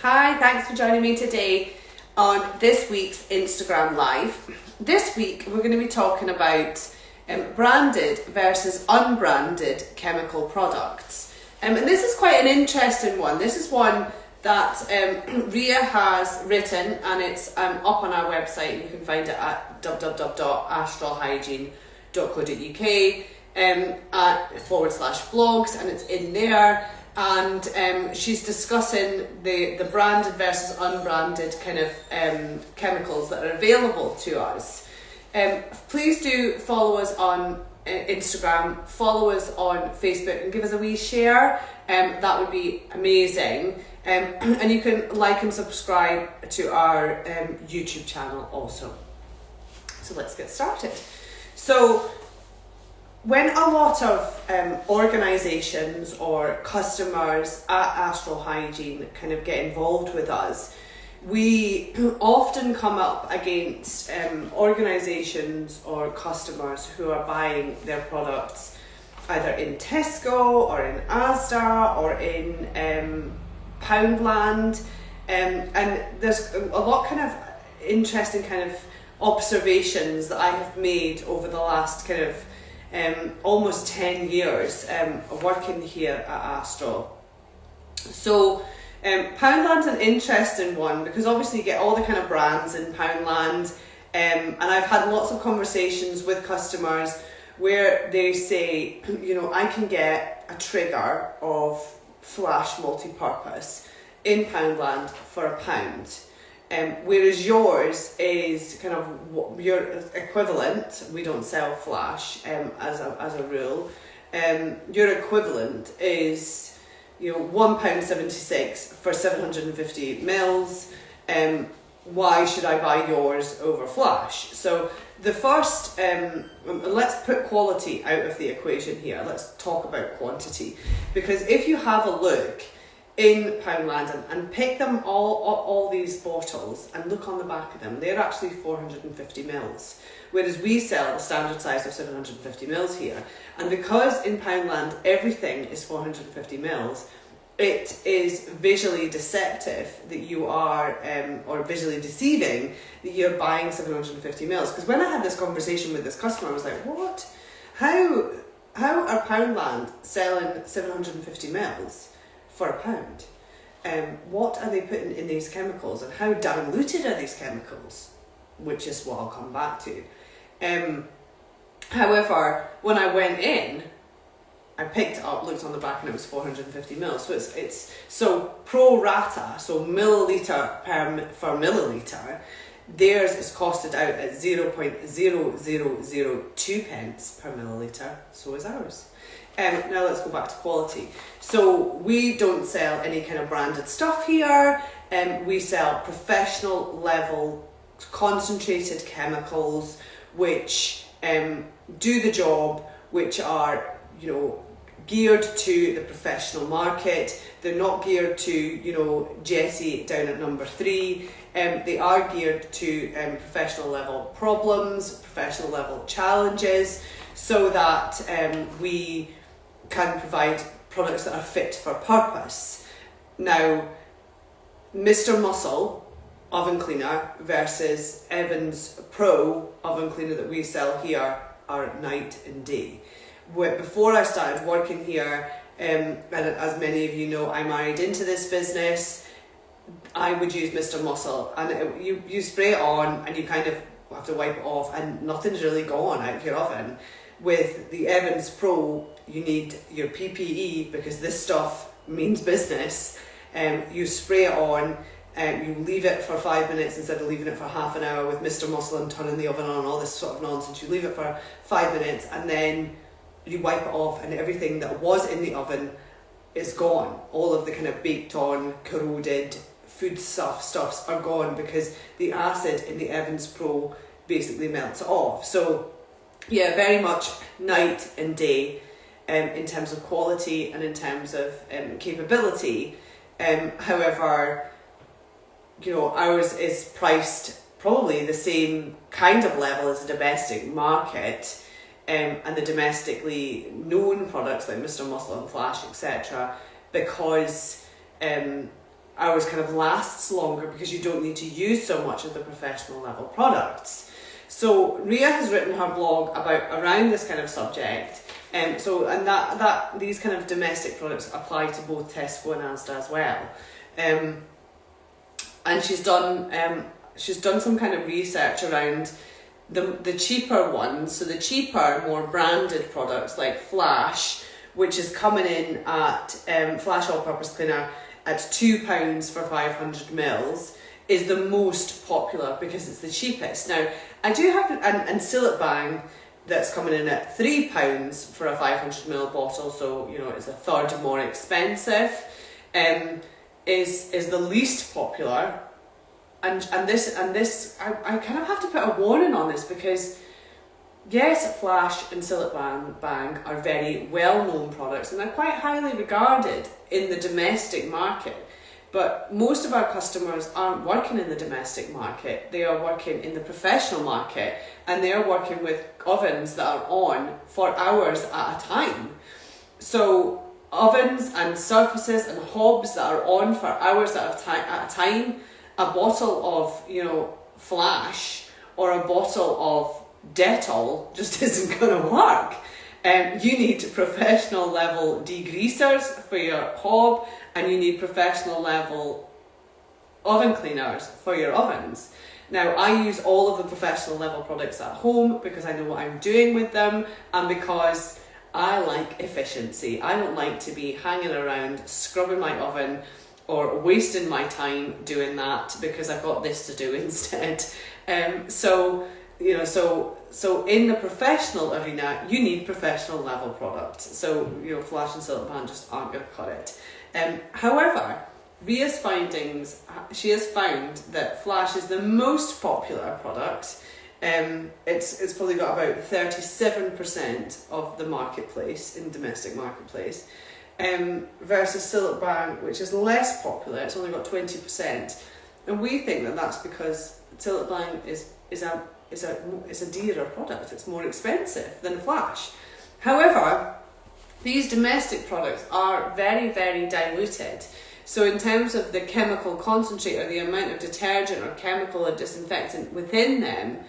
Hi, thanks for joining me today on this week's Instagram Live. This week we're going to be talking about branded versus unbranded chemical products. And this is quite an interesting one. This is one that Ria has written, and it's up on our website. You can find it at www.astralhygiene.co.uk /blogs, and it's in there. And she's discussing the branded versus unbranded kind of chemicals that are available to us. Please do follow us on Instagram, follow us on Facebook, and give us a wee share. That would be amazing. And you can like and subscribe to our YouTube channel also. So let's get started. So when a lot of organisations or customers at Astral Hygiene kind of get involved with us, we often come up against organisations or customers who are buying their products either in Tesco or in Asda or in Poundland, and there's a lot kind of interesting kind of observations that I have made over the last kind of almost 10 years working here at Astral. So Poundland's an interesting one because obviously you get all the kind of brands in Poundland, and I've had lots of conversations with customers where they say, you know, I can get a trigger of Flash multi-purpose in Poundland for £1. Whereas yours is kind of your equivalent. We don't sell Flash as a rule. Your equivalent is, you know, £1.76 for 750 mils. Why should I buy yours over Flash? So the first, let's put quality out of the equation here. Let's talk about quantity, because if you have a look in Poundland and pick them all these bottles and look on the back of them, they're actually 450 mils, whereas we sell the standard size of 750 mils here. And because in Poundland everything is 450 mils, it is visually deceptive that you are, or visually deceiving that you're buying 750 mils. Because when I had this conversation with this customer, I was like, what? How are Poundland selling 750 mils for £1? What are they putting in these chemicals, and how diluted are these chemicals? Which is what I'll come back to. However, when I went in, I picked it up, looked on the back, and it was 450 mils. So it's so pro rata, so milliliter per milliliter. Theirs is costed out at 0.0002 pence per milliliter. So is ours. Now let's go back to quality. So we don't sell any kind of branded stuff here. We sell professional level concentrated chemicals which do the job, which are, you know, geared to the professional market. They're not geared to, you know, Jessie down at number 3. They are geared to professional level problems, professional level challenges, so that we can provide products that are fit for purpose. Now, Mr. Muscle oven cleaner versus Evans Pro oven cleaner that we sell here are night and day. Before I started working here, and as many of you know, I married into this business, I would use Mr. Muscle, and you spray it on and you kind of have to wipe it off and nothing's really gone out of your oven. With the Evans Pro, you need your PPE because this stuff means business. You spray it on, you leave it for 5 minutes instead of leaving it for half an hour with Mr. Muscle and turning the oven on, all this sort of nonsense. You leave it for 5 minutes and then you wipe it off, and everything that was in the oven is gone. All of the kind of baked on, corroded food stuffs are gone because the acid in the Evans Pro basically melts it off. So yeah, very much night and day in terms of quality and in terms of capability. However, you know, ours is priced probably the same kind of level as the domestic market, and the domestically known products like Mr. Muscle and Flash, etc., because ours kind of lasts longer because you don't need to use so much of the professional level products. So Ria has written her blog around this kind of subject. That these kind of domestic products apply to both Tesco and Asda as well. And she's done some kind of research around the cheaper ones, so the cheaper, more branded products like Flash, which is coming in at Flash all-purpose cleaner at £2 for 500 mils, is the most popular because it's the cheapest. Now, I do have, and Sillet Bang, that's coming in at £3 for a 500ml bottle, so you know it's a third more expensive, is the least popular. And this I kind of have to put a warning on this because yes, Flash and Sillet Bang are very well known products and they're quite highly regarded in the domestic market. But most of our customers aren't working in the domestic market, they are working in the professional market, and they are working with ovens that are on for hours at a time. So ovens and surfaces and hobs that are on for hours at a time, a bottle of, you know, Flash or a bottle of Dettol just isn't going to work. You need professional level degreasers for your hob, and you need professional level oven cleaners for your ovens. Now, I use all of the professional level products at home because I know what I'm doing with them and because I like efficiency. I don't like to be hanging around scrubbing my oven or wasting my time doing that because I've got this to do instead. So in the professional arena, you need professional level products. So, you know, Flash and Sillet Bang just aren't going to cut it. However, Ria's findings, she has found that Flash is the most popular product. It's probably got about 37% of the marketplace, in domestic marketplace, versus Sillet Bang, which is less popular. It's only got 20%. And we think that that's because Sillet Bang is a dearer product. It's more expensive than Flash. However, these domestic products are very, very diluted. So in terms of the chemical concentrate or the amount of detergent or chemical or disinfectant within them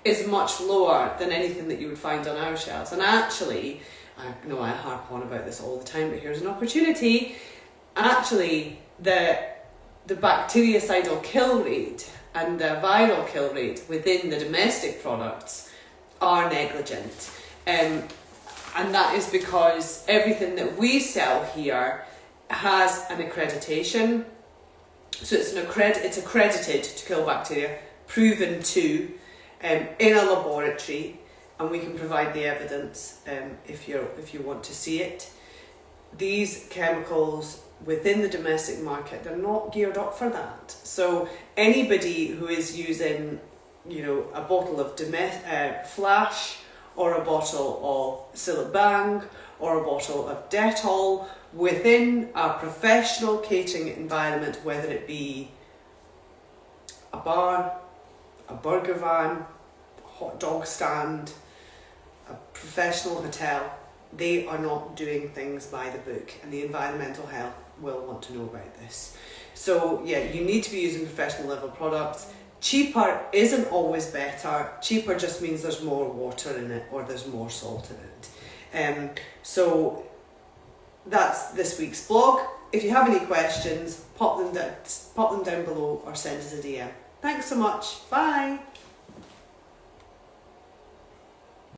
is much lower than anything that you would find on our shelves. And actually, I know I harp on about this all the time, but here's an opportunity. Actually, the bactericidal kill rate and the viral kill rate within the domestic products are negligent. And that is because everything that we sell here has an accreditation. So it's accredited to kill bacteria, proven to, in a laboratory, and we can provide the evidence if you want to see it. These chemicals within the domestic market, they're not geared up for that. So anybody who is using, you know, a bottle of Flash or a bottle of Sillet Bang or a bottle of Dettol within a professional catering environment, whether it be a bar, a burger van, a hot dog stand, a professional hotel, they are not doing things by the book, and the environmental health will want to know about this. So yeah, you need to be using professional level products. Cheaper isn't always better. Cheaper just means there's more water in it or there's more salt in it. So that's this week's blog. If you have any questions, pop them down below or send us a DM. Thanks so much. Bye.